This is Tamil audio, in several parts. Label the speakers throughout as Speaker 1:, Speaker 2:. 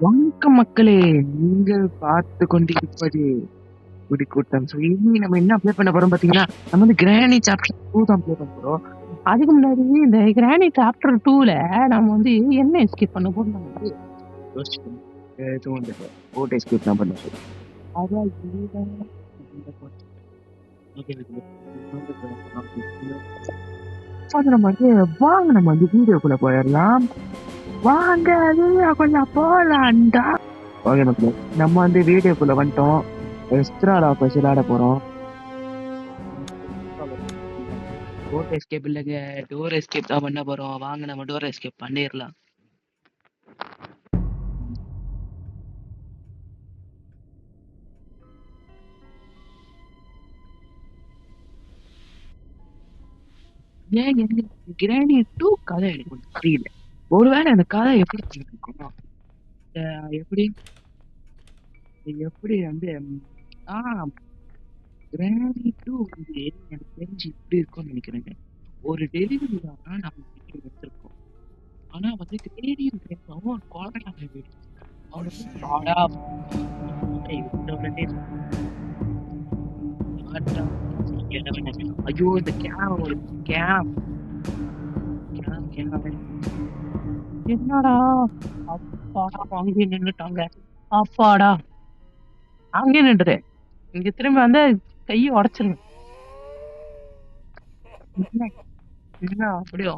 Speaker 1: வணக்கம் மக்களே, நீங்கள் பார்த்து கொண்டிருப்பது குடிக்கூட்டம். ஸோ இனி நம்ம என்ன அப்ளை பண்ண போறோம் பார்த்தீங்கன்னா, நம்ம வந்து கிராணி சாப்டர் 2 தான் அப்ளை பண்ண போறோம். அதுக்கு முன்னாடி இந்த கிராணி சாப்டர் 2ல நம்ம வந்து என்ன எஸ்கேப் பண்ண போறோம் நம்ம வந்து யோசிக்கணும். எதுவும் வந்து போட் எஸ்கேப் தான் பண்ண போறோம். அதான் இதுதான் இந்த concept. Okay, அது நம்ம வந்து வாங்க நம்ம வந்து வீடியோக்குள்ள போயிடலாம். வாங்க வீடியோக்குள்ள போலாம்டா. ஓகே மக்களே, நம்ம வந்து வீடியோக்குள்ள வந்துட்டோம். எஸ்ட்ராடா பஸ் விளையாட போறோம். போட் எஸ்கேப் இல்லைங்க, டோர் எஸ்கேப் தான் பண்ண போறோம். வாங்க நம்ம டோர் எஸ்கேப் பண்ணிடலாம். ஏன் என்ன கிராணி 2 கதை எனக்கு ஒன்றும் புரியல. ஒருவேளை அந்த கதை எப்படி இருக்கும், எப்படி எப்படி வந்து கிராணி 2 வந்து எனக்கு தெரிஞ்சு இப்படி இருக்கும்னு நினைக்கிறேங்க. ஒரு டெலிவரி தான் நம்ம வீட்டுக்கு வச்சிருக்கோம். ஆனா வந்து கிரேடியும் ஒரு குழந்தை வீடு அவனுக்கு பாடா ஐயோ இந்த கேம் ஒரு கேம் என்னடா அப்பாடா அங்கே நின்னுட்டாங்க. அப்பாடா அங்கே நின்றுது. இங்க திரும்பி வந்து கையை உடைச்சிருங்க. என்ன அப்படியே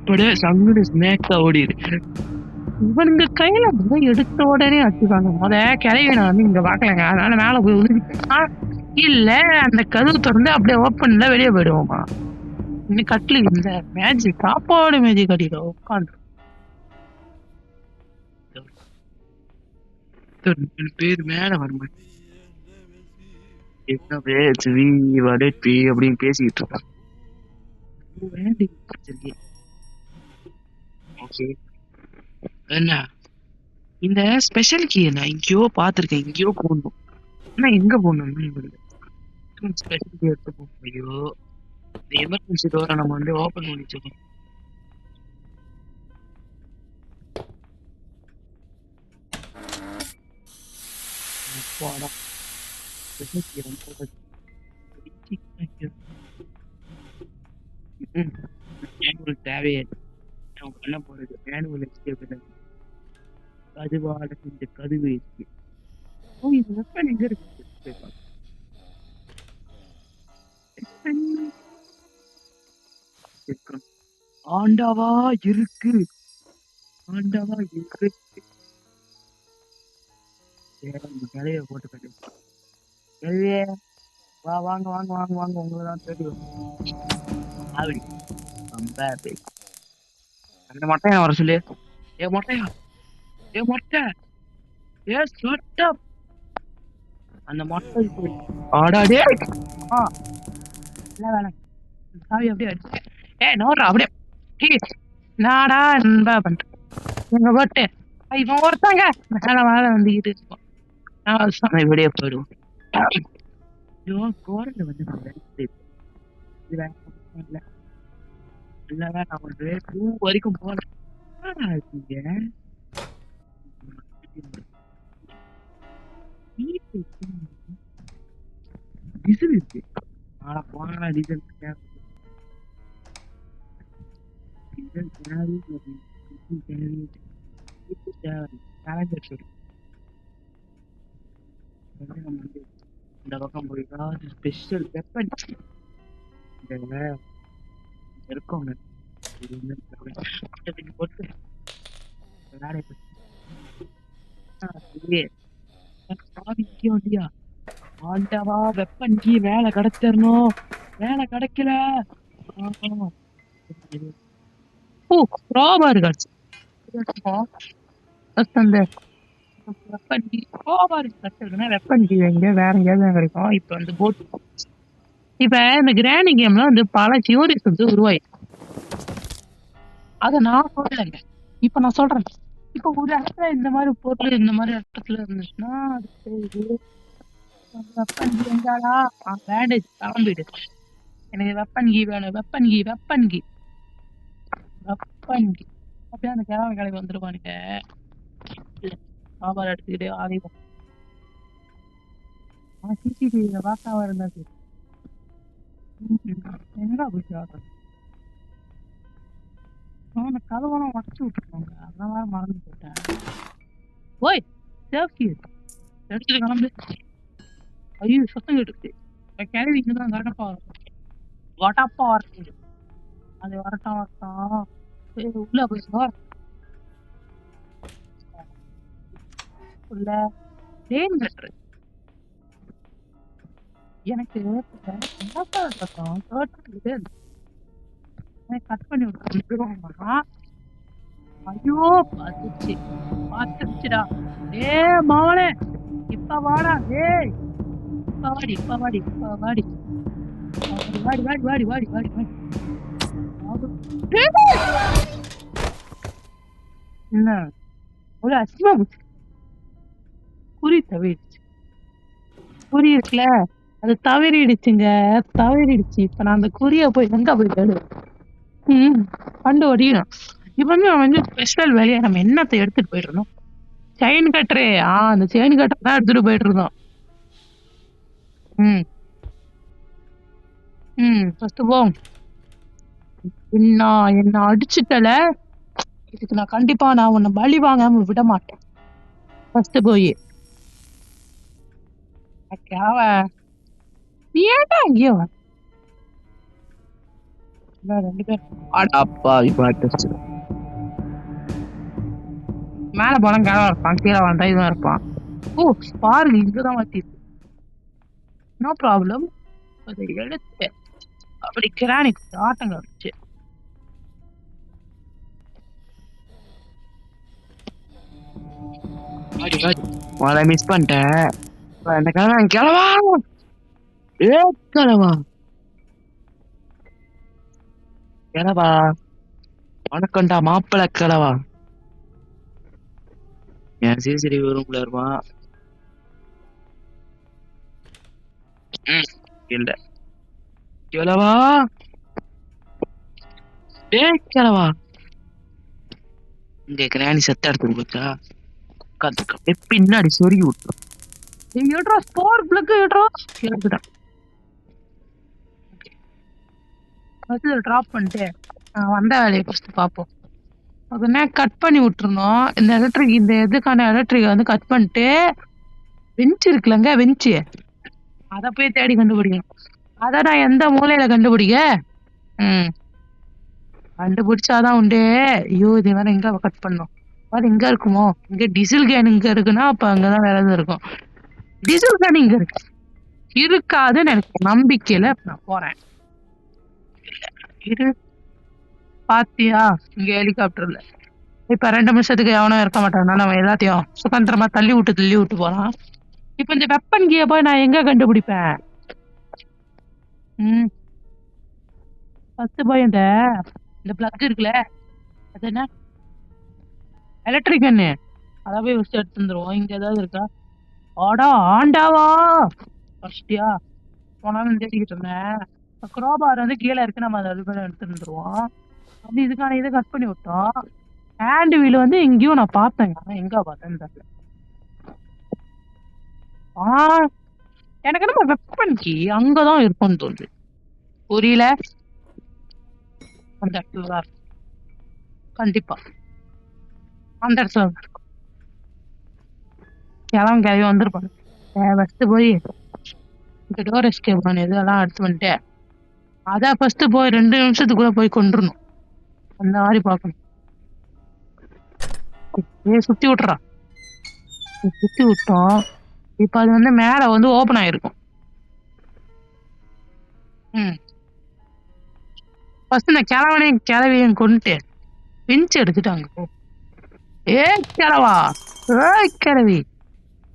Speaker 1: அப்படியே சங்குடு ஸ்னேக்கா ஓடிடு. இவனுங்க கையில எடுத்த உடனே அடிச்சுக்காங்க. கிளைவனை வந்து இங்க பாக்கலங்க, அதனால மேல போய் விழுந்துட்டா. இல்ல அந்த கதவு திறந்து அப்படியே ஓப்பன்ல வெளியே போயிடுவோமா? இன்னும் கட்லு இந்த மேஜிக் சாப்பாடு மேஜிக் அடிக்கிற உட்காந்து பேர் மேல வருமா? என்ன பேச்சு வடப்பி அப்படின்னு பேசிக்கிட்டு இருக்கான். என்ன இந்த ஸ்பெஷல் கீ நான் எங்கேயோ பாத்திருக்கேன், எங்கேயோ போடணும். ஆனா எங்க போடணும்? ஸ்பெஷல் கீ எடுத்து போகணும். ஐயோ, இந்த எமர்ஜென்சி டோரை நம்ம வந்து ஓபன் பண்ணி வச்சுக்கணும். தேவையே நம்ம பண்ண போறது மேனுவல் எஸ்கேப் இல்லை, கதுவால செஞ்ச கதுவு எஸ்கேப். இது வெப்பன் எங்க இருக்கு? ஆண்டவா இருக்கு, ஆண்டவா இருக்கு. கதையை போட்டு கட்டு வா, வாங்க வாங்க வாங்க வாங்க, உங்களதான் தேடி அப்படி அந்த மொட்டையா வர சொல்லு. ஏ மொட்டையா, ஏ மொட்டை, ஏ சொட்ட அந்த மொட்டை ஆடாடே. என்ன வேலை சாவி அப்படியே அடிச்சு நோடுறா அப்படியே நாடா நண்பா பண்றேன். எங்க போட்டு இவன் ஒருத்தாங்க மேல மேல வந்துக்கிட்டு இருக்கோம். வெளியே போயிடுவோம். கோரல வந்து இல்ல நான் ஒரு 2 வரைக்கும் போனேன். டீசல் இருக்கு. போனா டீசல் இந்த பக்கம் போயிட்டா ஸ்பெஷல் வெப்பன் இருக்கோங்க. போட்டு ஆண்டவா வெப்பன் கீ வேலை கிடைச்சிடணும். வேலை கிடைக்கல. வேற எங்கேயாவது கிடைக்கும். இப்ப வந்து போட் இப்ப இந்த கிராணி கேம்ல வந்து பல தியோரிஸ் வந்து உருவாயிருக்கு. அத நான் சொல்லலைங்க. இப்ப நான் சொல்றேன். இப்ப ஒரு இடத்துல இந்த மாதிரி பொருள் இந்த மாதிரி இடத்துல இருந்துச்சுன்னா அதுக்கு இது வெப்பன்கி எங்காடா பேண்டேஜ் கிளம்பிடு. எனக்கு வெப்பன்கி வேணும், வெப்பன்கி வெப்பன்கி வெப்பன்கி. அப்படியே அந்த கிழமை கிளம்பி வந்துருவானுங்க. சாப்பாடு எடுத்துக்கிட்டே ஆதிவம் சிசிடிவியில பார்க்காம இருந்தாச்சு. எங்க போச்சு ஆடுறது? அந்த கதவெல்லாம் உடச்சு விட்டுருக்காங்க, அதான் வேற மறந்து போட்டேன். ஓய் சேஃப்டி எடுத்துட்டு கிளம்பு. ஐயோ சத்தம் கேட்டுச்சு. கிளவி இங்கதான் கரெக்டப்பா வடப்பா வரது. அது வரட்டும் வரட்டும். உள்ள போய் உள்ள லேன் கட்டுறது எனக்கு என்னப்பா சத்தம் கட் பண்ணி விட்டுருவாங்க. ஐயோ பாத்துச்சு பாத்துச்சுடா. ஏ மாவனே இப்ப வாடா. ஏய் இப்ப வாடி இப்ப வாடி இப்ப வாடி வாடி வாடி வாடி வாடி வாடி வாடி. என்ன ஒரு அசிமா போச்சு. குறி தவிடுச்சு. குறி இருக்குல்ல அது தவறிடுச்சுங்க, தவறிடுச்சு. இப்ப நான் அந்த குறிய போய் எங்க போய் தேடு கண்டு ஒடியணும். இப்ப வந்து அவன் வந்து ஸ்பெஷல் வேலையா நம்ம என்னத்தை எடுத்துட்டு போயிடணும். செயின் கட்டுறே அந்த செயின் கட்டர் தான் எடுத்துட்டு போயிட்டு இருந்தோம். ஃபர்ஸ்ட் போ. என்ன அடிச்சுட்டல, இதுக்கு நான் கண்டிப்பா நான் உன்னை பலி வாங்காம விட மாட்டேன். ஃபர்ஸ்ட் போய் நீ ஏன்டா அங்கேயோ ரெண்டு பேர் மேல போனா கிழவா இருப்பான், கீழே வந்தா இதுதான் இருப்பான். ஓ பாருங்க இங்கதான் மாத்தி. No problem. அதை எடுத்து அப்படி கிரானிக் ஆட்டங்க வந்துச்சு. மிஸ் பண்ணிட்டேன். இந்த கிழவா ஏ கிழவா கிழவா வணக்கம்டா மாப்பிள்ள கிழவா. என் சிசிடிவி ரூம்ல இருப்பான். இல்ல கிழவா டே கிழவா. இங்க கிராணி செத்த எடுத்து போச்சா உட்காந்து பின்னாடி சொருகி விட்டுரும். ஸ்பார்க் பிளக் எடுத்துட்டான். டிராப் பண்ணிட்டு வந்த வேலையை ஃபர்ஸ்ட் பார்ப்போம். உடனே கட் பண்ணி விட்டுருணும். இந்த எலக்ட்ரிக் இந்த இதுக்கான எலக்ட்ரிக் வந்து கட் பண்ணிட்டு வெஞ்ச் இருக்குல்லங்க வெஞ்சு அதை போய் தேடி கண்டுபிடிக்கணும். அதை நான் எந்த மூலையில கண்டுபிடிக்க கண்டுபிடிச்சாதான் உண்டு. ஐயோ இது வேற எங்க கட் பண்ணும். அது எங்க இருக்குமோ, இங்க டீசல் கேன் இங்க இருக்குன்னா அப்ப அங்கதான் வேற எதுவும் இருக்கும். டீசல் கேன் இங்க இருக்கு இருக்காதுன்னு எனக்கு நம்பிக்கையில நான் போறேன். இரு பாத்தியா இங்க ஹெலிகாப்டர்ல இப்ப 2 நிமிஷத்துக்கு எவனும் இருக்க மாட்டான்னா நம்ம எல்லாத்தையும் சுதந்திரமா தள்ளி விட்டு போறான். இப்ப இந்த வெப்பன் கிய போய் நான் எங்க கண்டுபிடிப்பேன்? ஃபர்ஸ்ட் போய் இந்த பிளக் இருக்குல்ல அது என்ன எலக்ட்ரிக் கன்னு அதை போய் ஃபர்ஸ்ட் எடுத்து வந்துருவோம். இங்க ஏதாவது இருக்கா? ஆடா ஆண்டாவா ஃபர்ஸ்டியா போனாலும் தேடிக்கிட்டு இருந்தேன். குரோபார் வந்து கீழே இருக்கு, நம்ம அதை எடுத்து வந்துருவோம். அப்படி இதுக்கான இதை கட் பண்ணி விட்டோம். ஹேண்ட் வீல் வந்து எங்கேயும் நான் பார்த்தேங்க, எங்க பார்த்தேன்னு தெரியல. எனக்கு நம்ம வெப்பன் கீ அங்கதான் இருக்கும்னு தோணுது. புரியல. அந்த இடத்துல தான் இருக்கும் கண்டிப்பா. அந்த இடத்துல இருக்கும். கிளம்பி வந்துருப்பாங்க. ஃபர்ஸ்ட் போய் இந்த டோர் எஸ்கேப் பண்ணி இதெல்லாம் எடுத்து வந்துட்டு அதான் ஃபர்ஸ்ட் போய் 2 நிமிஷத்துக்குள்ள போய் கொண்டுறணும். அந்த மாதிரி பார்க்கணும். சுத்தி விட்டுறா. சுத்தி விட்டோம். இப்ப அது வந்து மேல வந்து ஓபன் ஆயிருக்கும். ஃபர்ஸ்ட் நான் கிளவியும் கொண்டுட்டு பெஞ்ச் எடுத்துட்டாங்க. ஏ கிளவா கிளவி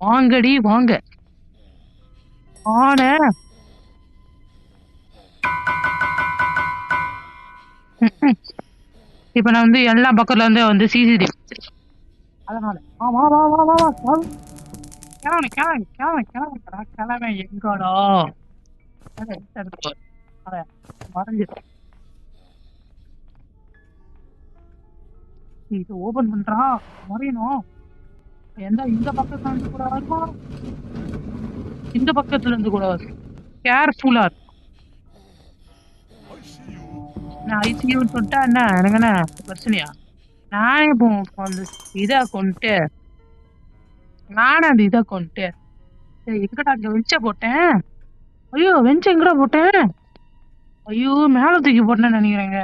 Speaker 1: வாங்கடி வாங்க ஆன இப்ப நான் வந்து எல்லா பக்கத்துல இருந்து வந்து சிசிடிவி அதனால வா வா வா வா வா வா கிளம்பு கிளம்பு கிளம்பு கிளம்புடா கிளம்பு எங்கடா மறைஞ்சு இது ஓபன் பண்றா மறையணும் எந்த இந்த பக்கத்துல இருந்து கூட வருமா இந்த பக்கத்துல இருந்து கூட வரும் கேர்ஃபுல்லா இருக்கும் நான் ஐசியூன்னு சொல்லிட்டா என்ன எனக்கு என்ன பிரச்சனையா நானே இப்போ அந்த இதை கொண்டுட்டு நானே அந்த இதை கொண்டுட்டு எங்கடா அங்க வெஞ்ச போட்டேன் ஐயோ வெஞ்ச எங்கடா போட்டேன் ஐயோ மேல தூக்கி போட்டேன்னு நினைக்கிறேங்க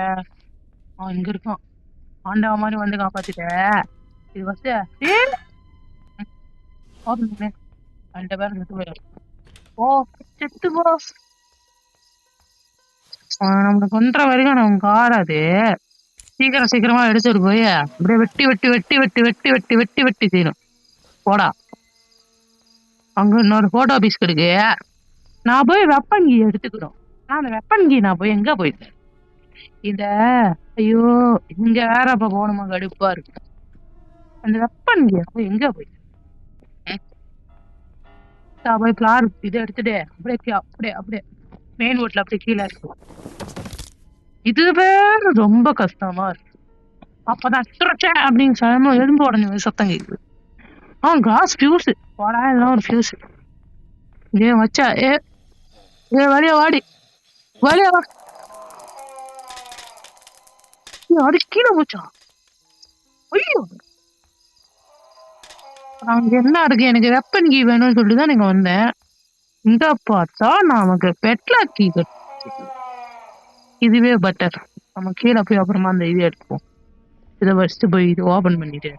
Speaker 1: இங்க இருக்கான் ஆண்டவ மாதிரி வந்து காப்பாத்திட்ட இது ஃபர்ஸ்ட் ரெண்டு பேரும் செத்து போயிடும் ஓ செத்து போ நம்மளை கொன்ற வரைக்கும் நமக்கு ஆறாது சீக்கிரம் சீக்கிரமா எடுத்துட்டு போய் அப்படியே வெட்டி வெட்டி வெட்டி வெட்டி வெட்டி வெட்டி வெட்டி வெட்டி செய்யணும் போடா அங்க இன்னொரு போட்டோ ஆபீஸ் இருக்கு நான் போய் வெப்பன் கீ எடுத்துக்கிறோம் அந்த வெப்பன் கீ நான் போய் எங்க போயிட்டேன் இந்த ஐயோ இங்க வேற அப்ப போகணுமா கடுப்பா இருக்கு அந்த வெப்பன் கீ போய் எங்க போயிட்டேன் போய் பிளார் இதை எடுத்துட்டு அப்படியே அப்படியே அப்படியே மெயின் ரோட்ல அப்படியே கீழே இருக்கும் இது வேற ரொம்ப கஷ்டமா இருக்கு அப்பதான் அப்படின்னு சொல்லாம எலும்பு உடனே சத்தம் கேக்குது காசு ஃபியூஸ் போடா இதெல்லாம் ஒரு ஃபியூஸ் ஏ வச்சா ஏ வழியா வாடி வழியா வா அது கீழே போச்சா ஐயோ அங்க என்ன இருக்கு எனக்கு வெப்பன் கீ வேணும்னு சொல்லிட்டுதான் நீங்க வந்தேன் இங்க பார்த்தா நமக்கு பெட்லாக் கீ இதுவே பெட்டர் நம்ம கீழே போய் அப்புறமா அந்த இது எடுப்போம் இதை வச்சுட்டு போய் இது ஓபன் பண்ணிட்டு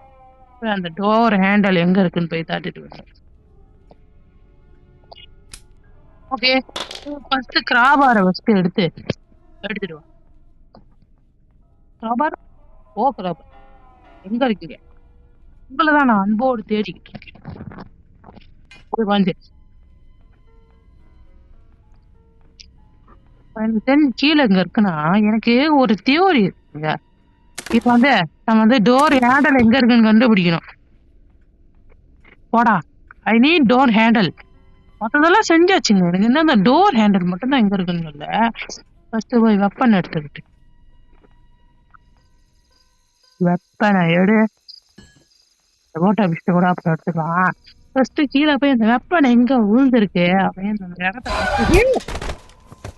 Speaker 1: அந்த டோர் ஹேண்டல் எங்க இருக்குன்னு போய் தாட்டிட்டு வந்தேன் ஓகே ஃபர்ஸ்ட் கிராபாரை ஃபர்ஸ்ட் எடுத்துட்டு வா கிராபார் ஓ கிராபார் எங்க இருக்கீங்க உங்களைதான் நான் அன்போடு தேடிக்கிட்டு இருக்கேன் வந்து கீழே எங்க இருக்குன்னா எனக்கு ஒரு தியோரி இருக்குங்க இப்ப வந்து நம்ம வந்து டோர் ஹேண்டல் எங்க இருக்குன்னு கண்டுபிடிக்கணும் போடா ஐ நீட் டோர் ஹேண்டல் மற்றதெல்லாம் செஞ்சாச்சுங்க எனக்கு என்ன அந்த டோர் ஹேண்டல் மட்டும் தான் எங்க இருக்குன்னு இல்ல ஃபர்ஸ்ட் போய் வெப்பன் எடுத்துக்கிட்டு வெப்பனை எடு போட்டோ பிஸ்ட் கூட அப்புறம் எடுத்துக்கலாம் ஃபர்ஸ்ட் கீழே போய் அந்த வெப்பன் எங்க விழுந்திருக்கு அப்படின்னு அந்த இடத்த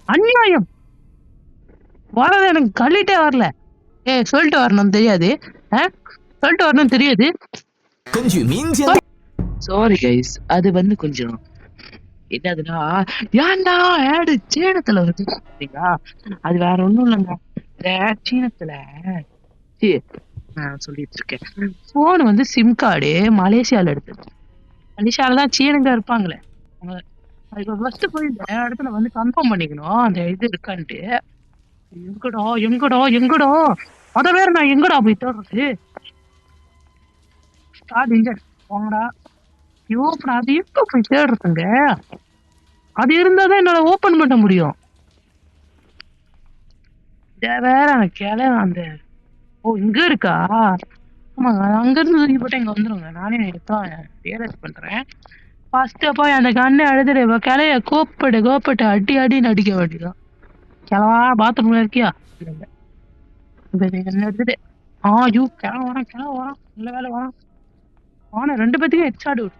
Speaker 1: அநியாயம் வரது எனக்கு கழிட்டே வரல சொல்லிட்டு வரணும் தெரியாது சொல்லிட்டு வரணும் தெரியாது சாரி கைஸ் அது வந்து கொஞ்சம் என்னதுன்னா ஏன்டா ஆடு சீனத்துல வருது அது வேற ஒண்ணும் இல்லைங்க சீனத்துல நான் சொல்லிட்டு இருக்கேன் போன் வந்து சிம் கார்டு மலேசியால எடுத்தது மலேசியால தான் சீனங்க இருப்பாங்களே இப்ப ஃபர்ஸ்ட் போய் இந்த இடத்துல வந்து கன்ஃபார்ம் பண்ணிக்கணும் அந்த இது இருக்கான்ட்டு எங்கடா எங்கடா எங்கடா அத வேற நான் எங்கடா போய் தேடுறது ஸ்டார்ட் இன்ஜர் போங்கடா அது எப்ப போய் தேடுறதுங்க அது இருந்தாதான் என்னால ஓபன் பண்ண முடியும் வேற கிளை அந்த இங்க இருக்கா ஆமாங்க அங்க இருந்து தூக்கி போட்டு இங்க வந்துருங்க நானே தான் ரியலைஸ் பண்றேன் ஃபர்ஸ்ட் போய் அந்த கண்ணை அழுதுடு கிளைய கோப்பட்டு அடி அடின்னு அடிக்க வேண்டியதான் கிளவா பாத்ரூம்ல இருக்கியா எடுத்துட்டு கிளவ வரான் நல்ல வேலை வரான் ஆனா ரெண்டு பேத்துக்கும் ஹெட்ஷாட் விடு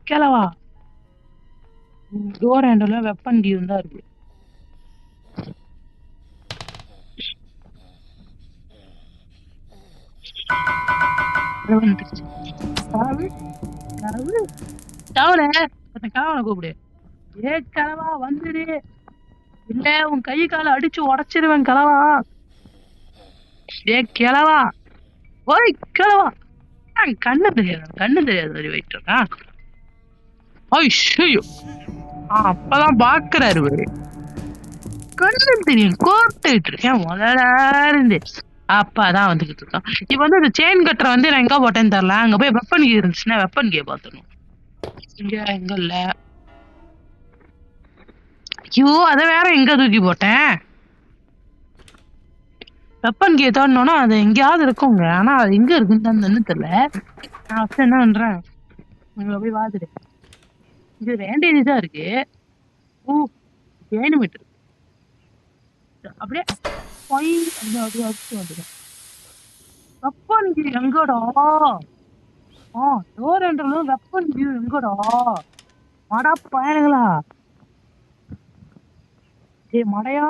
Speaker 1: கிளவா டோர் ஹேண்டல்ல வெப்பன் கீ தான் இருக்கு கூப்பிடு கிளவா வந்துடு இல்ல உன் கை கால அடிச்சு உடைச்சிருவேன் கிளவா கிளவா ஓய் கிளவா கண்ணு தெரியாது போயிட்டு அப்பதான் பாக்குறாரு கண்ணு தெரியும் கோர்த்துட்டு இருக்கேன் முதல்ல இருந்து அப்பதான் வந்துகிட்டு இருக்கோம் இப்ப வந்து இந்த செயின் கட்டரை வந்து நான் எங்க போட்டேன்னு தெரியல அங்க போய் வெப்பன் கீ இருந்துச்சுன்னா வெப்பன் கீ பாத்துணும் இங்க எங்க இல்ல ஐயோ அத வேற எங்க தூக்கி போட்டேன். வெப்பன் கே தோணுனா அது எங்கேயாவது இருக்குங்க. ஆனா அது எங்க இருக்குன்னு தெரியல. நான் ஃபர்ஸ்ட் என்ன பண்றேன், உங்களை போய் பாத்துட்டு இது வேண்டியதுதான் இருக்கு. ஓ வேணுமிட்டு அப்படியே பொய் அப்படியே அடிச்சு வந்துடும். வெப்பன் கே எங்கடா? டோர் என்றாலும் வெப்பன் கே எங்கடா? மடா பயனுங்களா, டேய் மடையா,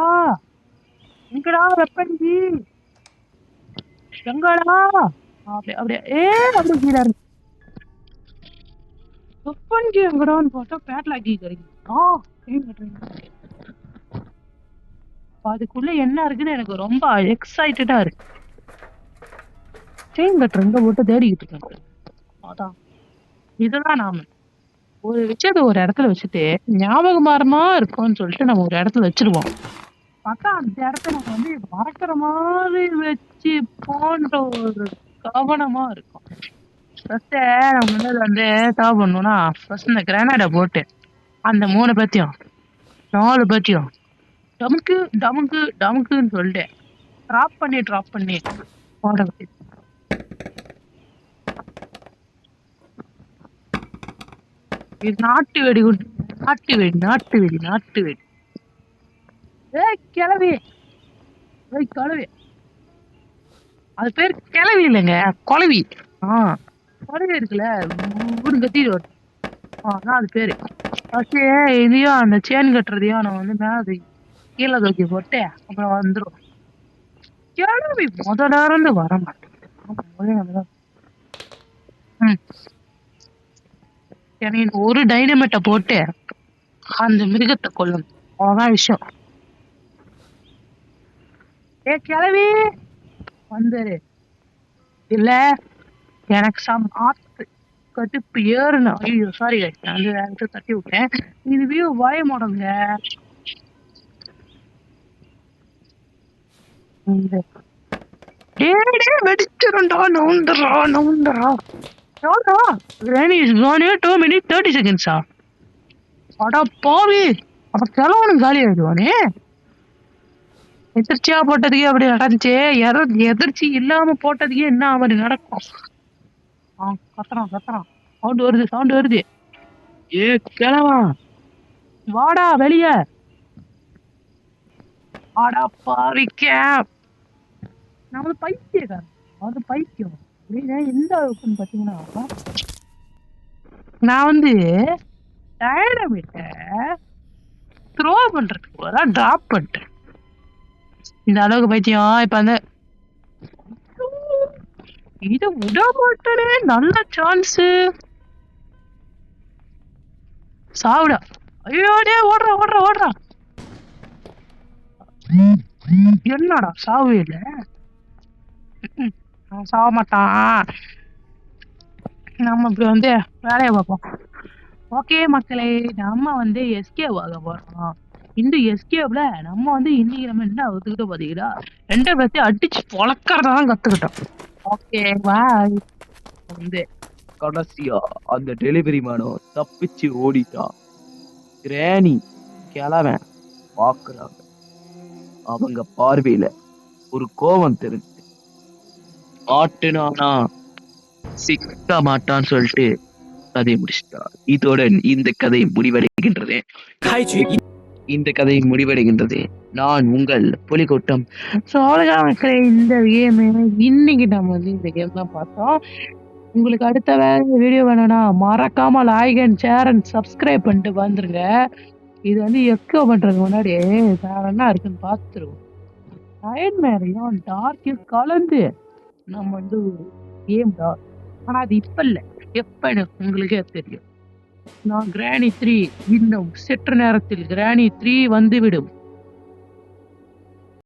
Speaker 1: எங்கடா வெப்பன் கே எங்கடா? அப்படியே அப்படியே அப்படியே கீழே இருக்கு. வெப்பன் கே எங்கடான்னு பார்த்தா பேட்லாக் கீ கிடைக்குது. அதுக்குள்ள என்ன இருக்குன்னு எனக்கு ரொம்ப எக்ஸைட்டடா இருக்கு. செயின் கட்டர் எங்க போட்டு தேடிக்கிட்டு இருக்கேன். அதான் இதுதான் நாம ஒரு விஷயத்த ஒரு இடத்துல வச்சுட்டு ஞாபகமாரமா இருக்கும்னு சொல்லிட்டு நம்ம ஒரு இடத்துல வச்சிருவோம். பார்த்தா அந்த இடத்த நம்ம வந்து மறக்கிற மாதிரி வச்சு போன்ற ஒரு கவனமா இருக்கும். ஃபர்ஸ்ட் நம்ம வந்து தேவை பண்ணணும்னா ஃபர்ஸ்ட் இந்த கிரானைடை போட்டு அந்த 3 பத்தியும் 4 பத்தியும் டமுக்கு டமுக்கு டமுக்குன்னு சொல்லிட்டு ட்ராப் பண்ணி போட வேண்டியது. இது நாட்டு வெடி குண்டு. நாட்டு வெடி. கிளவி கிளவி. அது பேர் கிளவி இல்லைங்க, குளவி. குளவி இருக்குல்ல, ஊரு கத்திட்டு வரும். அதான் அது பேரு. ஃபர்ஸ்ட் இதையும் அந்த செயின் கட்டுறதையும் நான் வந்து மேல கீழே தூக்கி போட்டு அப்புறம் வந்துடும். கிளவி முதல்ல இருந்து வர மாட்டேங்குது. ஒரு டைனமெட்டை போட்டு அந்த மிருகத்தை கொல்லணும், அதான் விஷயம். கிளவி வந்துரு, இல்ல எனக்கு ஆத்து கட்டுப்பு ஏறணும். ஐயோ சாரி அந்த தட்டி விட்டேன். இது வியூ வாய மாடங்க. வெடிச்சிருண்டா நவுண்டரா. Granny is gone here 2 minutes 30 seconds. அடா பாவி, அப்ப கிளவனும் காலி ஆயிடுவானே. எதிர்ச்சியா போட்டதுக்கே அப்படி நடந்துச்சு, எதிர்ச்சி இல்லாம போட்டதுக்கே என்ன அப்படி நடக்கும். கத்துறான் சவுண்ட் வருது. கிளவா வாடா வெளிய. ஆடா பாவிக்க, நான் வந்து பைத்தியக்காரன். அது பைத்தியம் எந்த அளவுக்குன்னு பாத்தீங்கன்னா, நான் வந்து டைனமிட்ட த்ரோ பண்றதுக்கு போதா டிராப் பண்ணிட்டேன். இந்த அளவுக்கு பைத்தியம். இப்ப அந்த இத விட மாட்டேனே, நல்ல சான்ஸ். சாவுடா. ஐயோ டே ஓடுறா. என்னடா சாவே இல்ல. சாவ மாட்டான். நம்ம இப்படி வந்து வேலையை பார்ப்போம். ஓகே மக்களே, நம்ம வந்து எஸ்கேப் ஆக போறோம். இந்த எஸ்கேப்ல நம்ம வந்து இன்னைக்கு நம்ம என்ன ஒத்துக்கிட்ட பாத்தீங்கன்னா 2 பேர்த்தையும் அடிச்சு பொழக்கிறதான் கத்துக்கிட்டோம். Okay bye. வந்து கடைசியா அந்த டெலிவரி மேனோ தப்பிச்சு ஓடிட்டான். கிராணி கிளவன் பாக்குறாங்க. அவங்க பார்வையில ஒரு கோபம் தெரிஞ்சு ஆட்டுனானா சிக்க மாட்டான்னு சொல்லிட்டு கதையை முடிச்சிட்டார். இதோட இந்த கதை முடிவடைகின்றது. நான் உங்கள் புலிகோட்டம். இந்த கேம் இன்னைக்கு நம்ம வந்து இந்த கேம் தான் பார்த்தோம். உங்களுக்கு அடுத்த வீடியோ வேணும்னா மறக்காம like and share and subscribe பண்ணிட்டு வந்துருங்க. இது வந்து எக்கோ பண்றதுக்கு முன்னாடி வேற என்ன இருக்குன்னு பார்த்துருவோம். நைட்மேரையும் டார்க்கையும் கலந்து நம்ம வந்து ஒரு கேம் தான். ஆனா அது இப்ப இல்ல, எப்பன்னு உங்களுக்கே தெரியும். நான் கிராணி 3 இன்னும் சற்று நேரத்தில் கிராணி 3 வந்துவிடும்.